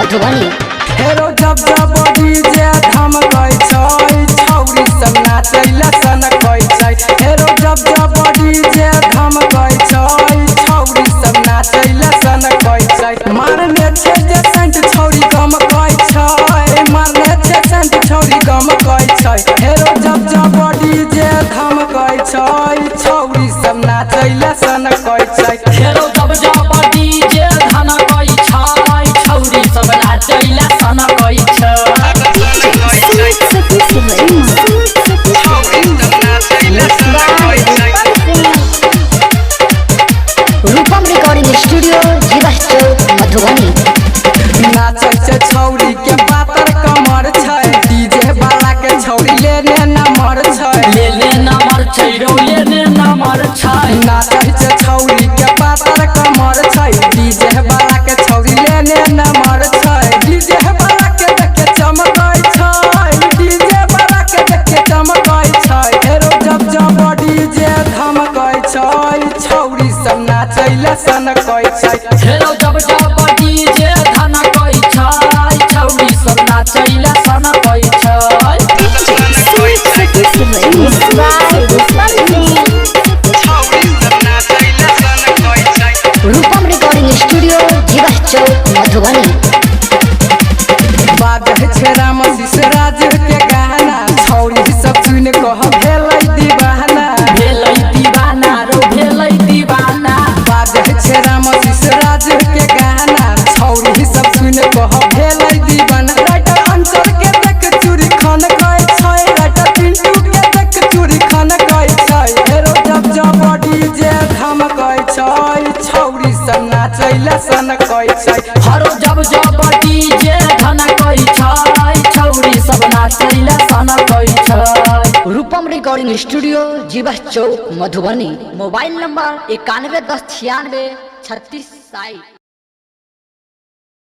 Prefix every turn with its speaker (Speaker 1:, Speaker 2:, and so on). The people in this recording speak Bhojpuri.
Speaker 1: मधुबनी।
Speaker 2: हेरो जब जब डीजे धमकै छै छौरी सब नाचैला सनकै छै। हेरो जब जब डीजे धमकै छै छौरी सब नाचैला सनकै छै। मारने छै जे सेंट छौरी गमकै छै, मारने छै सेंट छौरी गमकै छै। हेरो जब जब डीजे धमकै छै छौरी सब नाचैला सनकै छै।
Speaker 3: हेरो जब जब डीजे धमकै छै छौरी सब नाचैला सनकै छै।
Speaker 1: रूपम रिकॉर्डिंग स्टूडियो जीवा चौक मधुबनी।
Speaker 2: नाचै छै छौरी के पातर कमर छै, डीजे वाला के छौरी लेने नंबर छै।
Speaker 3: लेने नंबर छै रो लेने नंबर छै।
Speaker 2: नाचै छै छौरी के पातर कमर छै, डीजे वाला के छौरी लेने नंबर छै। डीजे वाला के देख के चमकै छै, डीजे वाला के देख के चमकै छै। हेरो जब जब डीजे धमकै छै छौरी सब नाचैला सनकै छै।
Speaker 3: हेरो जब जब डीजे धमकै छै छौरी सब नाचैला सनकै छै।
Speaker 1: रूपम रिकॉर्डिंग स्टूडियो जीवा चौक मधुबनी।
Speaker 2: बाजै छै राम राज के गाना छौरी सब सुन कह भेलै दीवाना।
Speaker 3: भेलै दीवाना रो भेलै दीवाना।
Speaker 2: बाजै छै राम राज के गाना छौरी सब सुन कह भेलै दीवाना। राइटर अंचल के देख चूड़ी खन कै छै, राइटर पिंटू के देख चूड़ी खन कै छै। हेरो जब जब डीजे धमकै छै छौरी सब नाचैला सनकै छै।
Speaker 3: हरो जब जब डीजे धमकै छै छौरी सब नाचैला सनकै छै।
Speaker 1: रूपम रिकॉर्डिंग स्टूडियो जीवा चौक मधुबनी। Mobile number 91 10 96 36 60।